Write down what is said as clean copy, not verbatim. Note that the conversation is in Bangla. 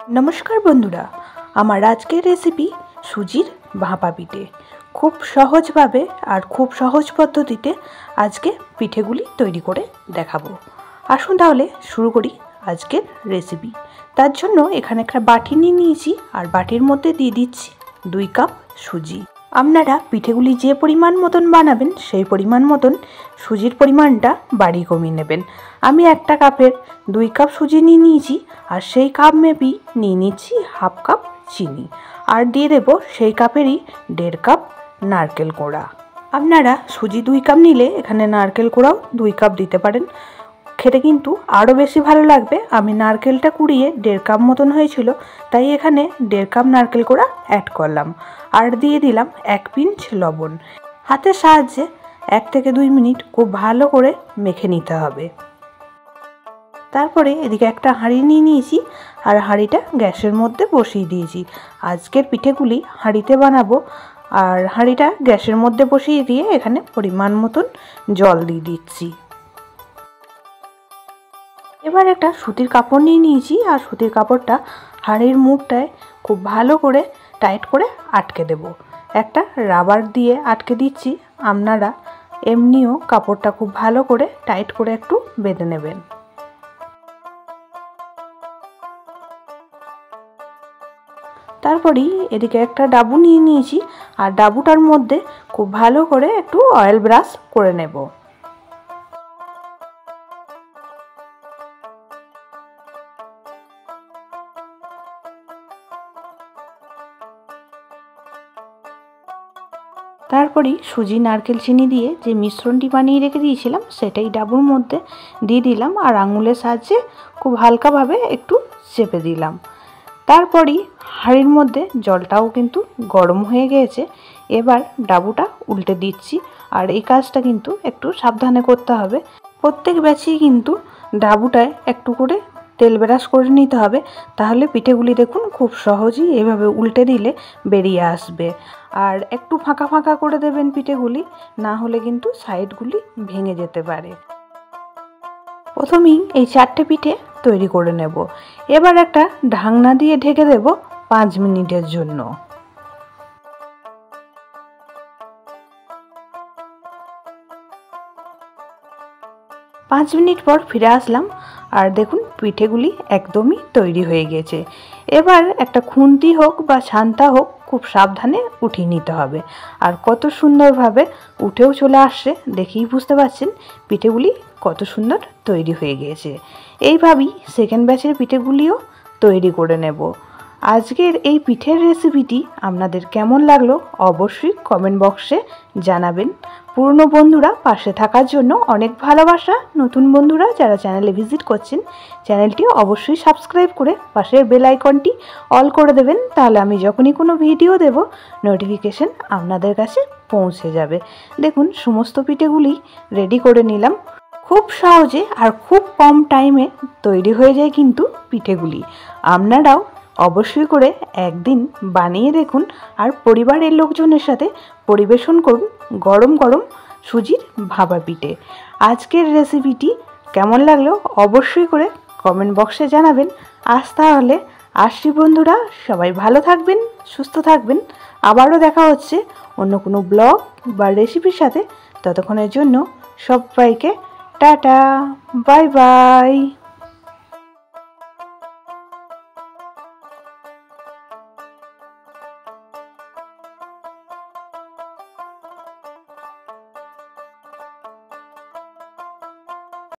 नमस्कार बंधुरा आमार आजकेर रेसिपि सुजिर भापा पिठे खूब सहज भावे और खूब सहज पद्धतिते आजके पिठेगुली तैरी करे देखाबो। आसुन ताहले शुरू करी आजकेर रेसिपि। तार जोन्नो एखाने एकटा बाटी निये नियेछि और बाटिर मध्य दिये दिচ্ছি 2 কাপ सुजी। आपनारा पिठेगुली जे परिमाण मतन बानाबेन सेई परिमाण मतन सुजिर परिमाणटा बाड़ी कमिये नेबेन। आमी एकटा कापेर 2 কাপ सुजी निये नियेछि और सेई काप मेपी निये निচ্ছি हाफ काप चीनी और दिए देब सेई कापेरই 1.5 কাপ नारकेल कोड़ा। आपनारा सुजी 2 কাপ निले एखाने नारकेल कोड़ाও 2 কাপ दिते पारेन, खेते किन्तु आरो बेशी भालो लागबे। आमी नारकेलटा कुड़िए 1.5 কাপ मतन हयेछिलो ताई एखाने 1.5 কাপ नारकेल कोड़ा एड करलाम और दिए दिलाम 1 पिंच लवण। हाथेर साहाज्ये 1 থেকে 2 मिनट खूब भालो करे मेखे निते हबे। तारपरे एदिके एकटा हाঁড়ি निये निয়েছি और हाঁড়িটা গ্যাসের মধ্যে বসিয়ে দিয়েছি। আজকের পিঠেগুলি হাঁড়িতে বানাবো और হাঁড়িটা গ্যাসের মধ্যে বসিয়ে দিয়ে এখানে পরিমাণ মতন জল দিয়ে দিচ্ছি। এবার একটা সুতির কাপড় নিয়ে নিয়েছি और সুতির কাপড়টা হাঁড়ির মুখটায় খুব ভালো করে টাইট করে আটকে দেব। একটা রাবার দিয়ে আটকে দিচ্ছি। আপনারা এমনিও কাপড়টা খুব ভালো করে টাইট করে একটু বেঁধে নেবেন। তারপরেই এদিকে একটা ডাবু নিয়ে নিয়েছি আর ডাবুটার মধ্যে খুব ভালো করে একটু অয়েল ব্রাশ করে নেব। তারপরেই সুজি নারকেল চিনি দিয়ে যে মিশ্রণটি বানিয়ে রেখে দিয়েছিলাম সেটাই ডাবুর মধ্যে দিয়ে দিলাম আর আঙুলের সাহায্যে খুব হালকাভাবে একটু চেপে দিলাম। তারপরেই হাঁড়ির মধ্যে জলটাও কিন্তু গরম হয়ে গিয়েছে। এবার ডাবুটা উল্টে দিচ্ছি আর এই কাজটা কিন্তু একটু সাবধানে করতে হবে। প্রত্যেক ব্যাচেই কিন্তু ডাবুটায় একটু করে তেল ব্রাশ করে নিতে হবে, তাহলে পিঠেগুলি দেখুন খুব সহজেই এভাবে উল্টে দিলে বেরিয়ে আসবে। আর একটু ফাঁকা ফাঁকা করে দেবেন পিঠেগুলি, না হলে কিন্তু সাইডগুলি ভেঙে যেতে পারে। প্রথমেই এই 4টে পিঠে তৈরি করে নেব। এবার একটা ঢাকনা দিয়ে ঢেকে দেব 5 মিনিটের জন্য। 5 মিনিট পর ফিরে আসলাম আর দেখুন পিঠেগুলি একদমই তৈরি হয়ে গেছে। এবার একটা খুন্তি হোক বা ছান্তা হোক খুব সাবধানে উঠিয়ে নিতে হবে। আর কত সুন্দরভাবে উঠেও চলে আসছে, দেখেই বুঝতে পারছেন পিঠেগুলি কত সুন্দর তৈরি হয়ে গিয়েছে। এইভাবেই সেকেন্ড ব্যাচের পিঠেগুলিও তৈরি করে নেব। আজকের এই পিঠের রেসিপিটি আপনাদের কেমন লাগলো অবশ্যই কমেন্ট বক্সে জানাবেন। পুরনো বন্ধুরা পাশে থাকার জন্য অনেক ভালোবাসা। নতুন বন্ধুরা যারা চ্যানেলে ভিজিট করছেন চ্যানেলটি অবশ্যই সাবস্ক্রাইব করে পাশের বেল আইকনটি অল করে দেবেন, তাহলে আমি যখনই কোনো ভিডিও দেব নোটিফিকেশন আপনাদের কাছে পৌঁছে যাবে। দেখুন সমস্ত পিঠেগুলি রেডি করে নিলাম। খুব সহজে আর খুব কম টাইমে তৈরি হয়ে যায় কিন্তু পিঠেগুলি। আপনারাও অবশ্যই করে একদিন বানিয়ে দেখুন আর পরিবারের লোকজনের সাথে পরিবেশন করুন গরম গরম সুজির ভাপা পিঠে। আজকের রেসিপিটি কেমন লাগলো অবশ্যই করে কমেন্ট বক্সে জানাবেন। আজ তাহলে আসছি বন্ধুরা, সবাই ভালো থাকবেন, সুস্থ থাকবেন। আবারও দেখা হচ্ছে অন্য কোনো ব্লগ বা রেসিপির সাথে। ততক্ষণের জন্য সবাইকে টাটা, বাই বাই।